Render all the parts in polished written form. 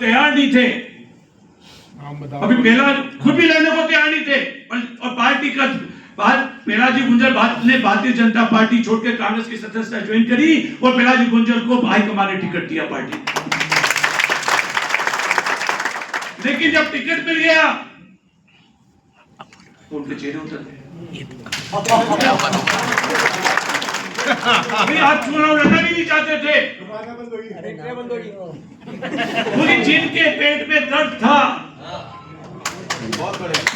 तैयार नहीं थे, अभी पहला खुद भी लड़ने को तैयार नहीं थे, और पार्टी का पेलाजी गुंजर ने भारतीय जनता पार्टी छोड़ के कांग्रेस की सदस्यता ज्वाइन करी और पेलाजी गुंजर को हाईकमान ने टिकट दिया पार्टी। लेकिन जब टिकट मिल गया तो उनके चेहरे उतर गए। आप चुनाव लड़ना भी नहीं चाहते थे, क्योंकि जिनके पेट में दर्द था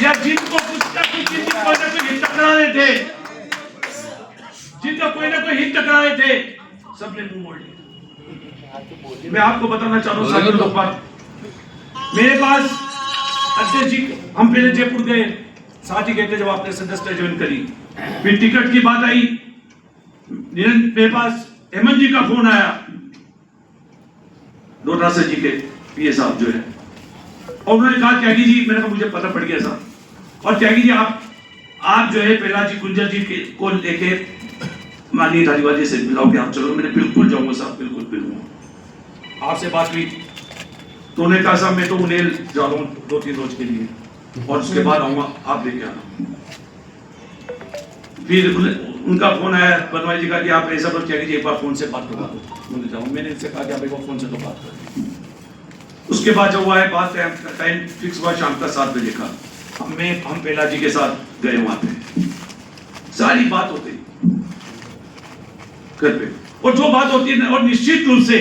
या जिनको कुछ ना कुछ हित टकरा रहे थे, जिनका कोई ना कोई हित टकरा रहे थे, सबने मुंह मोड़ लिया। मैं आपको बताना चाह रहा हूँ, मेरे पास अध्यक्ष जी, हम पहले जयपुर गए, साथ ही गए थे जब आपने सदस्यता ज्वाइन करी, फिर टिकट की बात आई, मेरे पास हेमंत जी का फोन आया, डोटासर जी के पीए साहब जो है, और उन्होंने कहा त्यागी जी, मैंने कहा मुझे पता पड़ गया साहब, और त्यागी जी आप जो है पेलाजी गुंजर जी को लेके माननीय धारीवाल जी से मिलाओगे आप? चलो, मैंने बिल्कुल जाऊंगा साहब, बिल्कुल मिलूंगा। आपसे बात हुई तो उन्होंने कहा साहब मैं तो उन्हें जा रहा हूँ 2-3 रोज के लिए, और उसके बाद आऊंगा, आप लेके आना। फिर उनका फोन आया बनवाई जी का कि आप ऐसा करो त्यागी जी, एक बार फोन से बात करवा दो। मैंने इनसे कहा कि आप एक बार फोन से तो बात करें। उसके बाद जब हुआ है बात, टाइम फिक्स हुआ शाम का 7 बजे का, हम पेलाजी के साथ गए वहां पे, सारी बात होती घर पे, और जो बात होती है, और निश्चित रूप से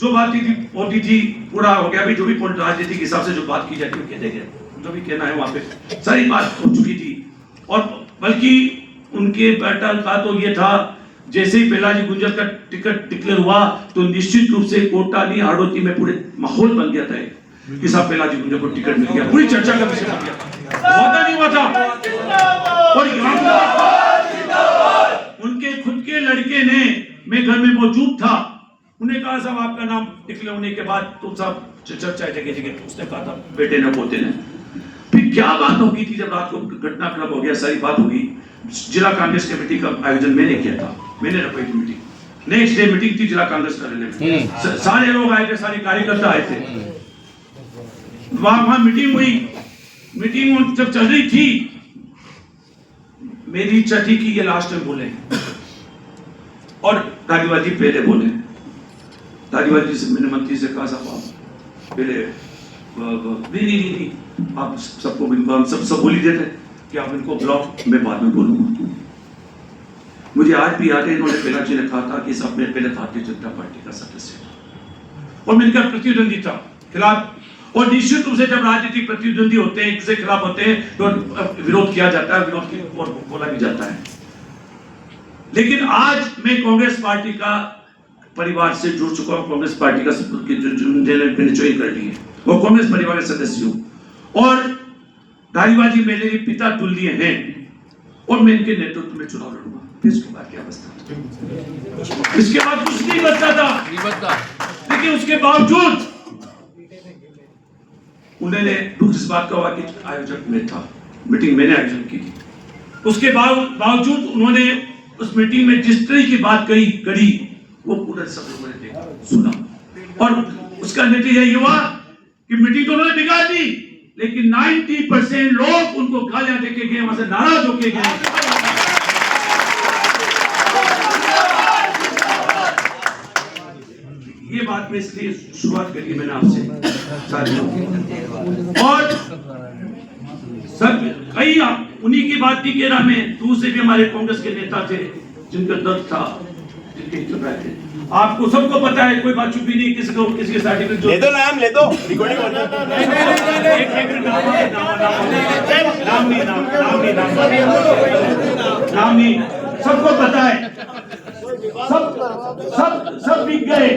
जो बात होती थी पूरा हो गया। भी जो भी राजनीति के हिसाब से जो बात की जाती है कहते गए, जो भी कहना है वहां पे सारी बात हो चुकी थी। और बल्कि उनके बैठक का तो ये था, जैसे ही पेलाजी गुंजर का टिकट डिक्लेयर हुआ तो निश्चित रूप से कोटाली हाड़ौती में पूरे माहौल बन गया था कि साहब पेलाजी गुंजर को टिकट मिल गया, पूरी चर्चा का विषय बन गया, वादा नहीं हुआ था। और उनके खुद के लड़के ने, मैं घर में मौजूद था, उन्हें कहा साहब आपका नाम डिक्लेयर होने के बाद तुम साहब चर्चा जगह जगह, उसने कहा था बेटे ने पोते ने। फिर क्या बात होगी थी जब रात को घटनाक्रम हो गया, सारी बात होगी। जिला कांग्रेस कमेटी का आयोजन मैंने किया था, मैंने रखी थी मीटिंग, नेक्स्ट डे मीटिंग थी जिला कांग्रेस कार्यालय में, सारे लोग आए थे, सारे कार्यकर्ता आए थे, वहां मीटिंग हुई। मीटिंग जब चल रही थी, मेरी इच्छा थी कि ये लास्ट टाइम बोले, और धारीवाल जी पहले बोले। धारीवाल जी से मैंने मंत्री से कहा साहब आप पहले, नहीं आप सबको हम सब बोल ही देते कि आप इनको ब्लॉक में बाद में बोलूंगा। मुझे आज भी याद है, इन्होंने पेलाजी ने कहा था कि सब मैं पहले भारतीय जनता पार्टी का सदस्य था और मैं इनका प्रतिद्वंदी था खिलाफ। और निश्चित रूप से जब राजनीतिक प्रतिद्वंदी होते हैं, किसी खिलाफ होते हैं, तो विरोध किया जाता है, विरोध की ओर बोला भी जाता है। लेकिन आज मैं कांग्रेस पार्टी का परिवार से जुड़ चुका हूं, कांग्रेस पार्टी का ज्वाइन कर ली है, वो कांग्रेस परिवार के सदस्य हूं, और धारीवाल जी मेरे लिए पिता तुल्य हैं, और मैं इनके नेतृत्व में चुनाव लड़ूंगा। इसके बाद क्या बचता, इसके बाद कुछ नहीं बचता था। लेकिन उसके बावजूद उन्होंने दुख इस बात का हुआ कि आयोजक में था, मीटिंग मैंने आयोजन की थी, उसके बावजूद उन्होंने उस मीटिंग में जिस तरह की बात करी वो पूरे सब लोगों ने देखा सुना, और उसका नतीजा ये हुआ कि मीटिंग तो उन्होंने बिगाड़ दी, लेकिन 90% लोग उनको गालियां देके गए, वहां से नाराज होके गए। ये बात में इसलिए शुरुआत करी मैंने आपसे, और सब कई उन्हीं की बात थी केरा में, दूसरे भी हमारे कांग्रेस के नेता थे जिनका दर्द था, जिनके चुप रहे थे। आपको सबको पता है, कोई बात छुपी नहीं, किसी को किसी के सर्टिफिकेट ले दो, नाम ले दो, रिकॉर्डिंग हो रही नाम नहीं, सबको पता है, सब बिक गए,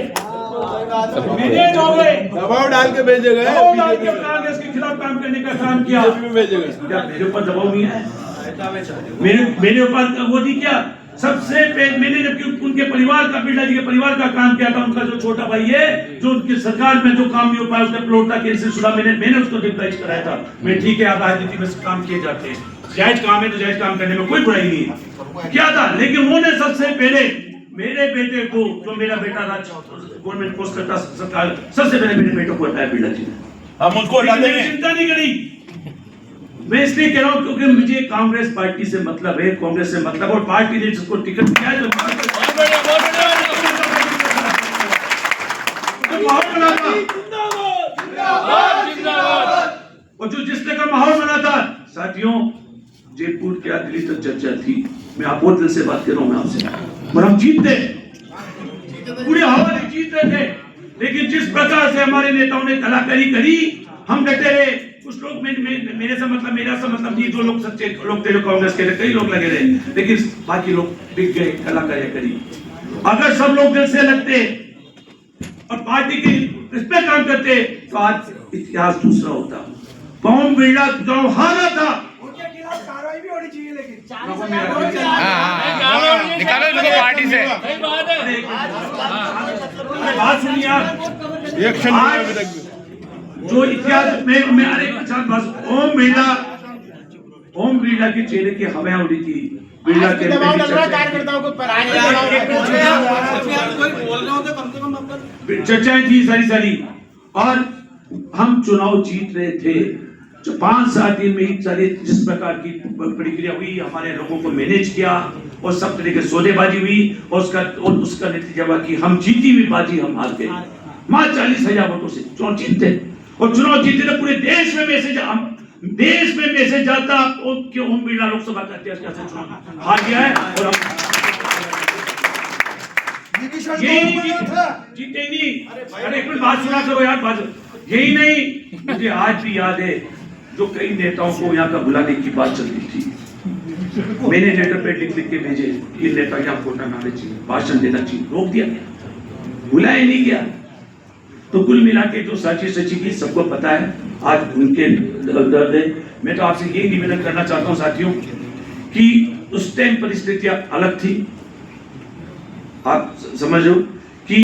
मैनेज हो गए, दबाव डाल के भेजे गए, कांग्रेस के खिलाफ काम करने का काम किया, भेजे गए। क्या मेरे ऊपर दबाव नहीं है? मेरे ऊपर वो नहीं किया। सबसे पहले मैंने जब उनके परिवार का, बिरला जी के परिवार का काम किया था, उनका जो छोटा भाई है जो उनकी सरकार में जो काम नहीं हो पाया, उसने प्लॉट के सिलसिला मैंने उसको डिप्लाइज कराया था। मैं ठीक है, आप राजनीति में काम किए जाते हैं, जायज काम है तो जायज काम करने में कोई बुराई नहीं है, क्या था। लेकिन उन्होंने सबसे पहले मेरे बेटे को, जो मेरा बेटा गवर्नमेंट पोस्ट करता सरकार, सबसे पहले मेरे बेटे को हटाया बिरला जी ने। हम उसको हटा लेकिन देंगे। मैंने चिंता नहीं करी। मैं इसलिए कह रहा हूं क्योंकि मुझे कांग्रेस पार्टी से मतलब है, कांग्रेस से मतलब, और पार्टी ने जिसको टिकट दिया है तो माहौल बना था, और जो जिसने का माहौल बना था। साथियों, जयपुर क्या दिल्ली तक चर्चा थी, मैं आप बहुत दिल से बात कर रहा हूं मैं आपसे, और हम जीतते, पूरे हवा में जीत रहे थे। लेकिन जिस प्रकार से हमारे नेताओं ने कलाकारी करी, हम डटे रहे। कुछ लोग मेरे से मतलब, मेरा से मतलब नहीं, जो लोग सच्चे लोग थे कांग्रेस के, कई लोग लगे रहे, लेकिन बाकी लोग बिक गए, कलाकारी करी। अगर सब लोग दिल से लगते और पार्टी के इस पे काम करते तो आज इतिहास दूसरा होता। ओम बिरला चुनाव हारा था, उनके खिलाफ कार्रवाई भी होनी चाहिए, लेकिन निकालो इनको पार्टी से। बात सुनिए आप, एक्शन नहीं है अभी तक। जो इतिहास में अरे अच्छा बस ओम बिरला के चेहरे की हवा उड़ी थी। बिरला के कार्यकर्ताओं को चर्चाएं थी सारी, और हम चुनाव जीत रहे थे। जो 5-7 दिन में सारी जिस प्रकार की प्रक्रिया हुई, हमारे लोगों को मैनेज किया, और सब तरह के सौदेबाजी हुई, और उसका नतीजा हुआ कि हम जीती हुई बाजी हम हार गए। मात्र 40,000 वोटों से चुनाव जीतते, और चुनाव जीतते तो पूरे देश में मैसेज जाता कि ओम बिरला लोकसभा का अध्यक्ष चुनाव हार गया है, और हम जीते नहीं। अरे एक मिनट बात सुना करो यार, बात यही नहीं, मुझे आज भी याद है जो कई नेताओं को यहाँ का बुलाने की बात चल रही थी, मैंने लेटर पे लिख के भेजे कि नेता यहाँ फोटो आने चाहिए, भाषण देना चाहिए, रोक दिया गया, बुलाया नहीं गया। तो कुल मिला के जो सच्ची की सबको पता है, आज उनके दर्द है। मैं तो आपसे यही निवेदन करना चाहता हूँ साथियों कि उस टाइम परिस्थितियां अलग थी, आप समझ लो।